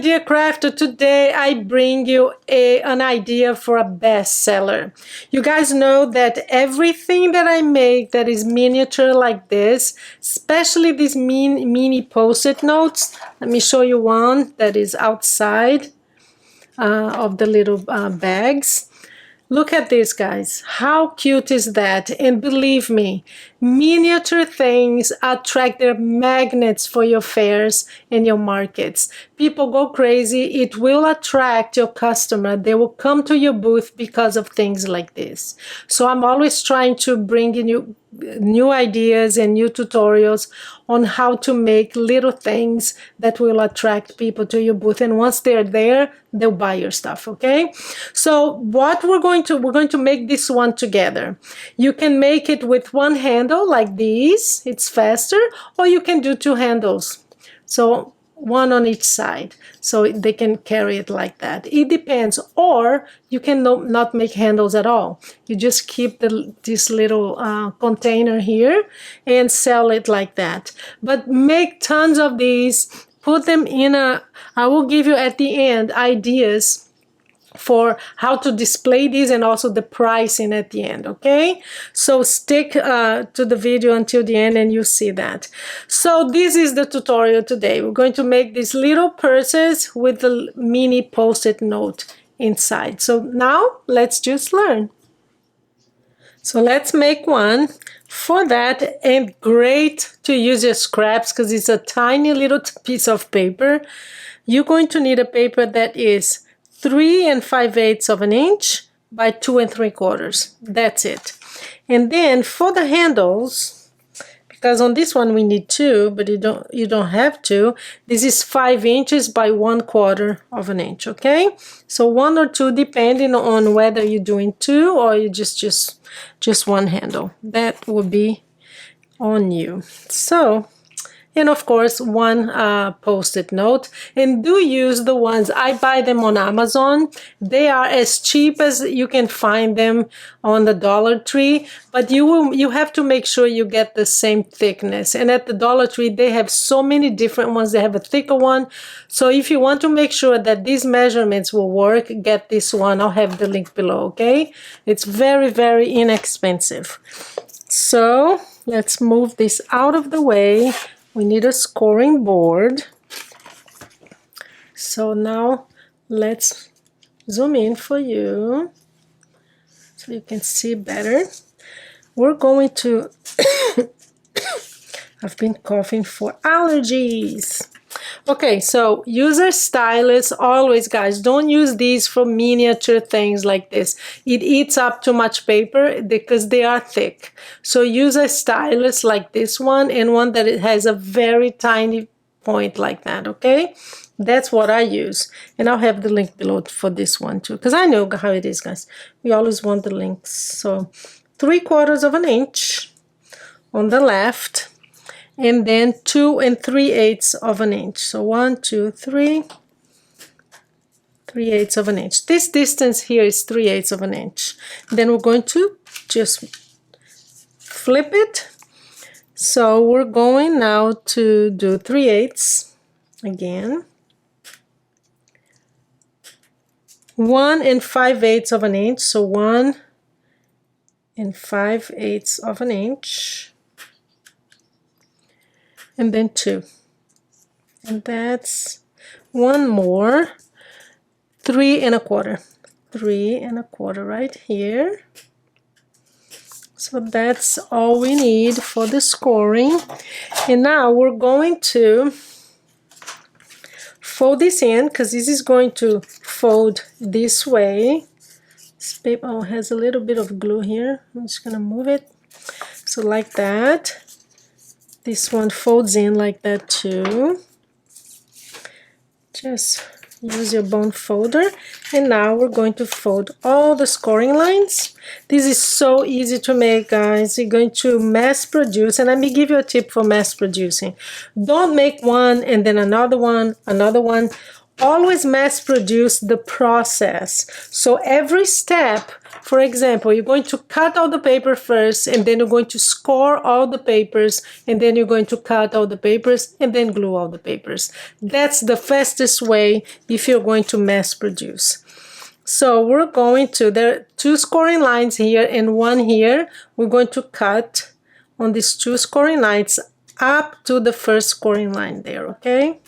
Idea Crafter. Today I bring you an idea for a bestseller. You guys know that everything that I make that is miniature like this, especially these mini post-it notes. Let me show you one that is outside of the little bags. Look at this, guys. How cute is that? And believe me, miniature things attract, they're magnets for your fairs and your markets. People go crazy. It will attract your customer. They will come to your booth because of things like this. So I'm always trying to bring in you new ideas and new tutorials on how to make little things that will attract people to your booth, and once they're there, they'll buy your stuff. Okay, so what we're going to make this one together. You can make it with one handle like these, it's faster, or you can do two handles, so one on each side, so they can carry it like that. It depends. Or you can not make handles at all. You just keep this little container here and sell it like that. But make tons of these, put them in I will give you at the end ideas for how to display these and also the pricing at the end. Okay, so stick to the video until the end and you see that. So this is the tutorial today. We're going to make these little purses with the mini post-it note inside. So now let's just learn. So let's make one. For that, and great to use your scraps because it's a tiny little piece of paper. You're going to need a paper that is 3 5/8 of an inch by 2 3/4. That's it. And then for the handles, because on this one we need 2, but you don't have to. This is 5 inches by 1/4 of an inch. Okay, so 1 or 2 depending on whether you're doing 2 or you just one handle. That will be on you. So. And of course, one post-it note. And do use the ones, I buy them on Amazon. They are as cheap as you can find them on the Dollar Tree. But you have to make sure you get the same thickness. And at the Dollar Tree, they have so many different ones. They have a thicker one. So if you want to make sure that these measurements will work, get this one. I'll have the link below, okay? It's very, very inexpensive. So let's move this out of the way. We need a scoring board. So now let's zoom in for you so you can see better. We're going to, I've been coughing for allergies. Okay, so use a stylus always, guys. Don't use these for miniature things like this. It eats up too much paper because they are thick. So use a stylus like this one and one that it has a very tiny point like that, okay? That's what I use. And I'll have the link below for this one too, because I know how it is, guys. We always want the links. So 3/4 of an inch on the left. And then 2 3/8 of an inch. So 1, 2, 3, 3/8 of an inch. This distance here is 3/8 of an inch. Then we're going to just flip it. So we're going now to do 3/8 again. 1 5/8 of an inch. So 1 5/8 of an inch. And then 2, and that's one more, 3 1/4, 3 1/4 right here. So that's all we need for the scoring. And now we're going to fold this in because this is going to fold this way. This paper has a little bit of glue here. I'm just gonna move it. So like that. This one folds in like that too. Just use your bone folder. And now we're going to fold all the scoring lines. This is so easy to make, guys. You're going to mass produce. And let me give you a tip for mass producing. Don't make one and then another one, another one. Always mass produce the process. So every step For example, you're going to cut all the paper first, and then you're going to score all the papers, and then you're going to cut all the papers, and then glue all the papers. That's the fastest way if you're going to mass produce. So we're going to, there are 2 scoring lines here and 1 here. We're going to cut on these 2 scoring lines up to the first scoring line there, okay?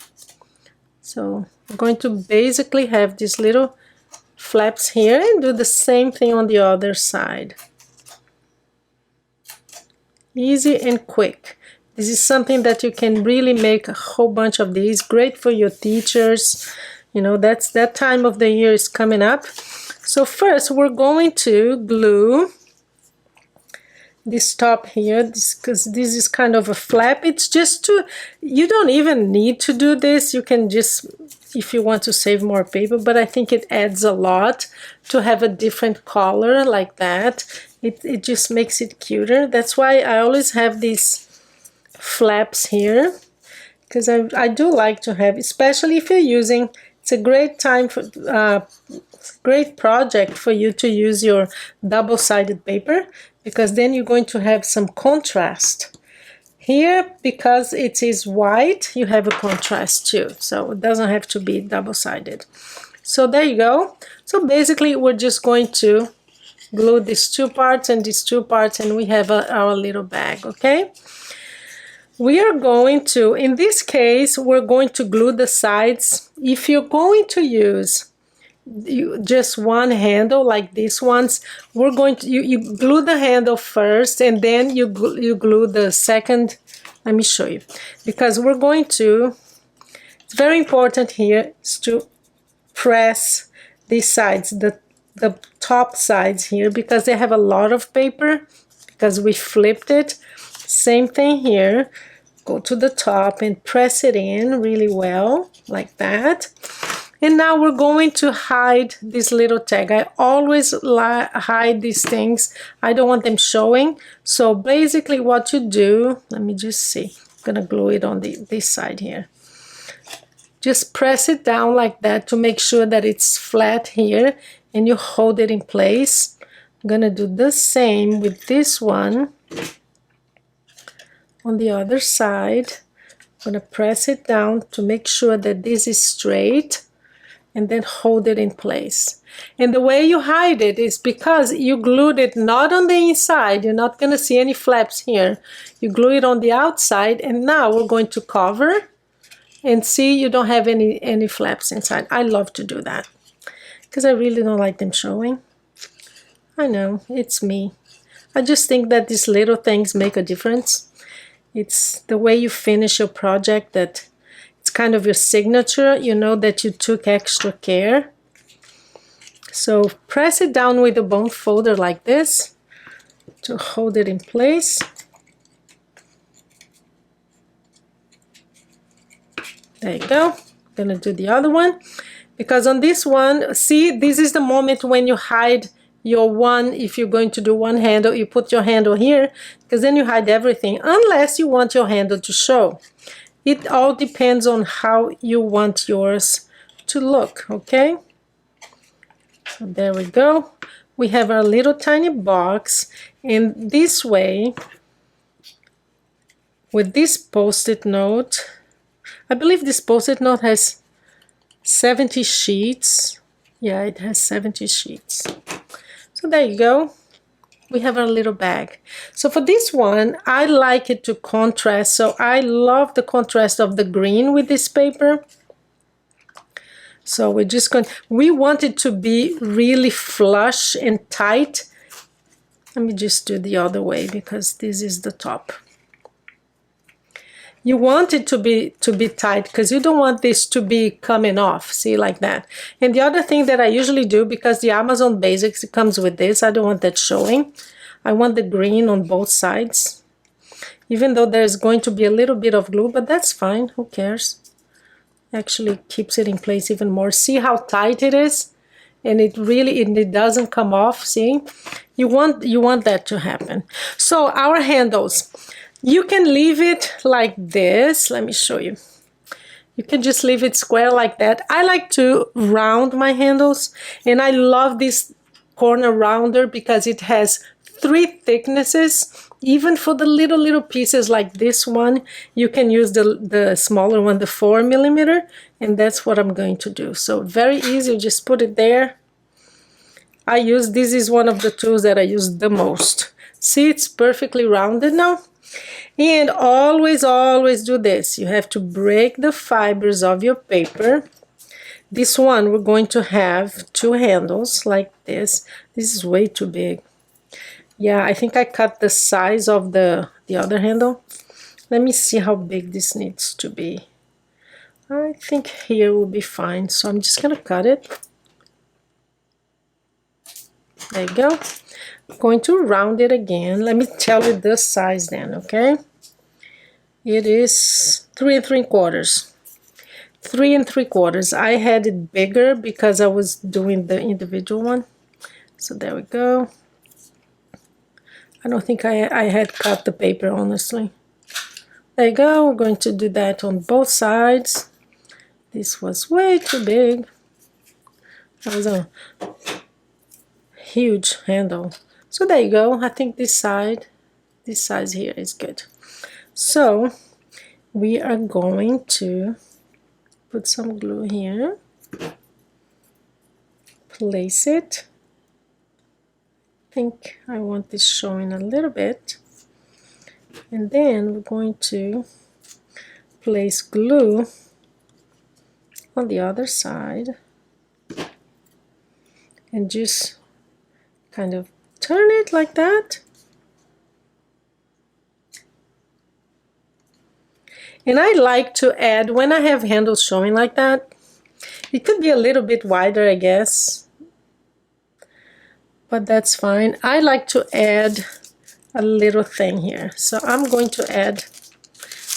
So we're going to basically have these little flaps here and do the same thing on the other side. Easy and quick. This is something that you can really make a whole bunch of these. Great for your teachers. You know, that time of the year is coming up. So first we're going to glue this top here, because this is kind of a flap. It's just to, you don't even need to do this. You can just, if you want to save more paper, but I think it adds a lot to have a different color like that. It just makes it cuter. That's why I always have these flaps here, because I do like to have, especially if you're using, it's a great time for great project for you to use your double-sided paper, because then you're going to have some contrast. Here, because it is white, you have a contrast too, so it doesn't have to be double-sided. So there you go. So basically we're just going to glue these 2 parts and these 2 parts, and we have our little bag, okay? We are going to, in this case, we're going to glue the sides. If you're going to use just one handle like these ones, we're going to, you glue the handle first, and then you glue the second. Let me show you, because we're going to, it's very important here is to press these sides, the top sides here, because they have a lot of paper, because we flipped it. Same thing here. Go to the top and press it in really well, like that. And now we're going to hide this little tag. I always hide these things. I don't want them showing. So basically what you do, let me just see. I'm gonna glue it on this side here. Just press it down like that to make sure that it's flat here, and you hold it in place. I'm gonna do the same with this one. On the other side, I'm gonna press it down to make sure that this is straight, and then hold it in place. And the way you hide it is because you glued it not on the inside. You're not gonna see any flaps here. You glue it on the outside, and now we're going to cover, and see, you don't have any flaps inside. I love to do that, because I really don't like them showing. I know, it's me. I just think that these little things make a difference. It's the way you finish your project that it's kind of your signature, you know that you took extra care. So press it down with a bone folder like this to hold it in place. There you go. I'm gonna do the other one, because on this one, see, this is the moment when you hide your one. If you're going to do one handle, you put your handle here, because then you hide everything, unless you want your handle to show. It all depends on how you want yours to look, okay? So there we go. We have our little tiny box, and this way, with this post-it note, I believe this post-it note has 70 sheets. Yeah, it has 70 sheets. So there you go. We have our little bag. So for this one, I like it to contrast. So I love the contrast of the green with this paper. So we're just going, we want it to be really flush and tight. Let me just do the other way, because this is the top. You want it to be tight, because you don't want this to be coming off, see, like that. And the other thing that I usually do, because the Amazon Basics, it comes with this, I don't want that showing. I want the green on both sides, even though there's going to be a little bit of glue, but that's fine, who cares? Actually keeps it in place even more. See how tight it is? And it really, it doesn't come off, see? You want that to happen. So our handles. You can leave it like this. Let me show you. You can just leave it square like that. I like to round my handles, and I love this corner rounder because it has 3 thicknesses. Even for the little pieces like this one, you can use the smaller one, the 4mm, and that's what I'm going to do. So very easy, you just put it there. This is one of the tools that I use the most. See, it's perfectly rounded now. And always do this. You have to break the fibers of your paper. This one, we're going to have 2 handles like this. This is way too big. Yeah, I think I cut the size of the other handle. Let me see how big this needs to be. I think here will be fine. So I'm just gonna cut it. There you go. I'm going to round it again. Let me tell you the size then, okay? It is 3 3/4. 3 3/4. I had it bigger because I was doing the individual one. So there we go. I don't think I had cut the paper, honestly. There you go. We're going to do that on both sides. This was way too big. That was a huge handle. So there you go. I think this size here is good. So we are going to put some glue here. Place it. I think I want this showing a little bit. And then we're going to place glue on the other side and just kind of turn it like that. And I like to add, when I have handles showing like that, it could be a little bit wider, I guess, but that's fine. I like to add a little thing here. So I'm going to add,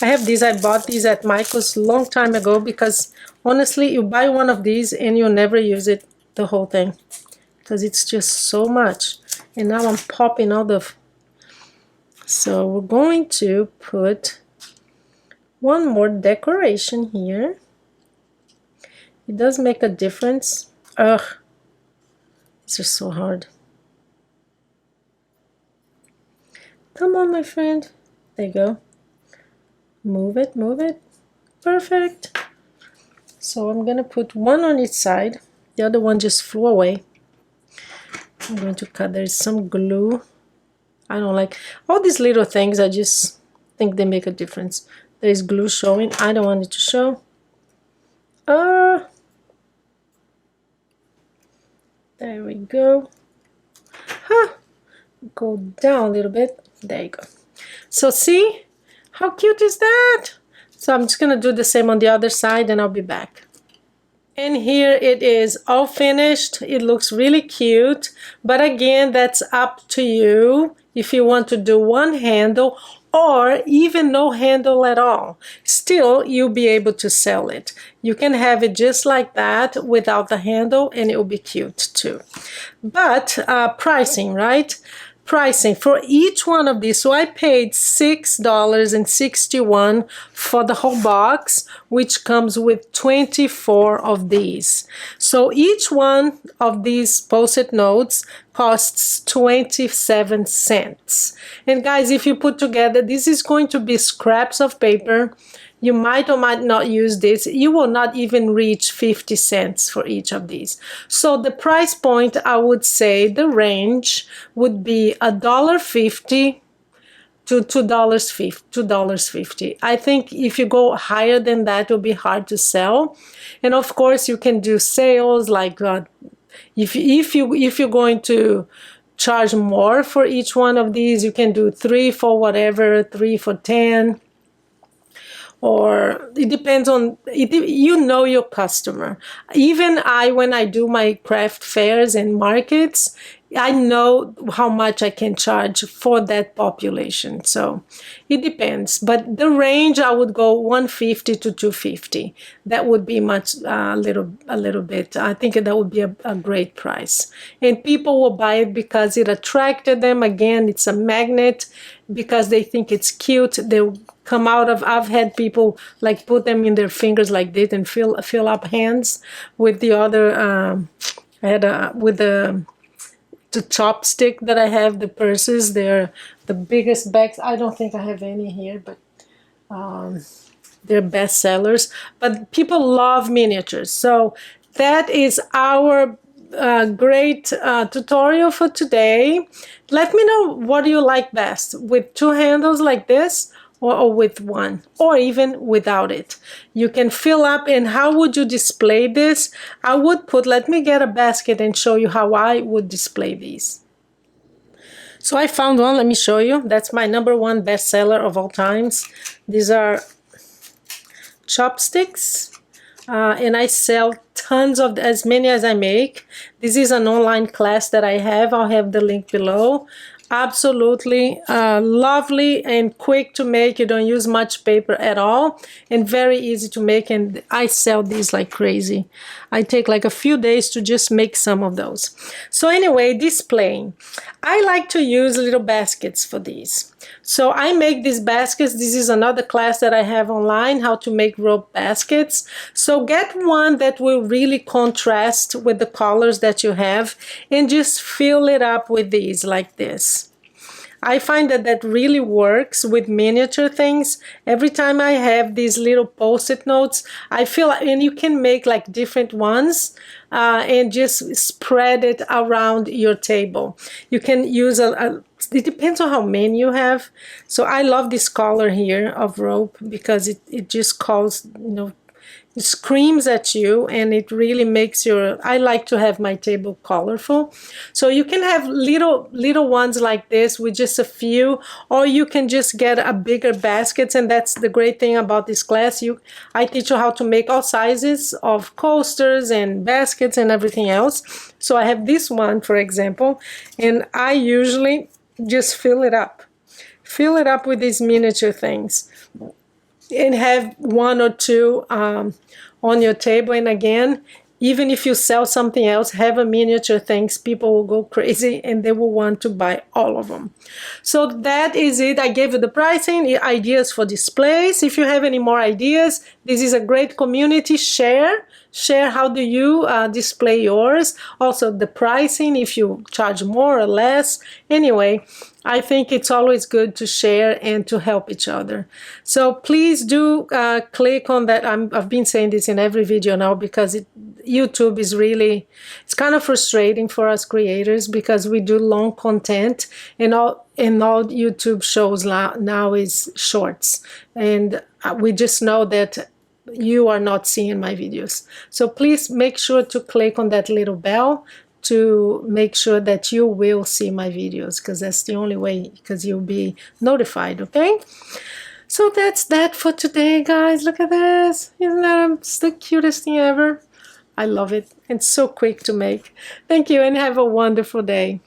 I have these, I bought these at Michael's a long time ago because honestly, you buy one of these and you'll never use it, the whole thing, because it's just so much. And now I'm popping all the, so we're going to put one more decoration here. It does make a difference. Ugh, it's just so hard. Come on, my friend. There you go. Move it, move it. Perfect. So I'm gonna put one on each side. The other one just flew away. I'm going to cut. There's some glue. I don't like all these little things. I just think they make a difference. There's glue showing. I don't want it to show. There we go. Huh. Go down a little bit. There you go. So see, how cute is that? So I'm just gonna do the same on the other side and I'll be back. And here it is all finished. It looks really cute, but again, that's up to you if you want to do one handle or even no handle at all. Still, you'll be able to sell it. You can have it just like that without the handle and it will be cute too. But pricing, right? Pricing for each one of these. So I paid $6.61 for the whole box, which comes with 24 of these. So each one of these post-it notes costs 27 cents. And guys, if you put together, this is going to be scraps of paper. You might or might not use this. You will not even reach 50 cents for each of these. So the price point, I would say the range would be $1.50 to $2.50. I think if you go higher than that, it will be hard to sell. And of course, you can do sales like if you're going to charge more for each one of these, you can do 3 for whatever, 3 for 10. Or it depends on, you know your customer. Even when I do my craft fairs and markets, I know how much I can charge for that population. So it depends. But the range, I would go $1.50 to $2.50. That would be much, a little bit. I think that would be a great price. And people will buy it because it attracted them. Again, it's a magnet because they think it's cute. They'll come out of, I've had people like put them in their fingers like this and fill up hands with the other, with the the chopstick that I have, the purses, they're the biggest bags. I don't think I have any here, but they're bestsellers. But people love miniatures. So that is our great tutorial for today. Let me know what you like best, with two handles like this, or with one, or even without it. You can fill up. And how would you display this? I would put, let me get a basket and show you how I would display these. So I found one, let me show you. That's my #1 bestseller of all times. These are chopsticks, and I sell tons of, as many as I make. This is an online class that I have. I'll have the link below. Absolutely lovely and quick to make. You don't use much paper at all, and very easy to make. And I sell these like crazy. I take like a few days to just make some of those. So anyway, displaying. I like to use little baskets for these. So I make these baskets. This is another class that I have online, how to make rope baskets. So get one that will really contrast with the colors that you have, and just fill it up with these like this. I find that that really works with miniature things. Every time I have these little post-it notes, I feel, and you can make like different ones and just spread it around your table. You can use it depends on how many you have. So I love this color here of rope because it just calls, you know, it screams at you, and it really makes your, I like to have my table colorful. So you can have little ones like this with just a few, or you can just get a bigger baskets. And that's the great thing about this class. I teach you how to make all sizes of coasters and baskets and everything else. So I have this one, for example, and I usually just fill it up with these miniature things, and have one or two on your table. And again, even if you sell something else, have a miniature things, people will go crazy and they will want to buy all of them. So that is it. I gave you the pricing, ideas for displays. If you have any more ideas, this is a great community. Share how do you display yours. Also the pricing, if you charge more or less. Anyway, I think it's always good to share and to help each other. So please do click on that. I've been saying this in every video now, because YouTube is really, it's kind of frustrating for us creators, because we do long content, and all YouTube shows now is shorts, and we just know that you are not seeing my videos. So please make sure to click on that little bell to make sure that you will see my videos, because that's the only way, because you'll be notified, okay? So that's that for today, guys. Look at this. Isn't that the cutest thing ever? I love it. It's so quick to make. Thank you, and have a wonderful day.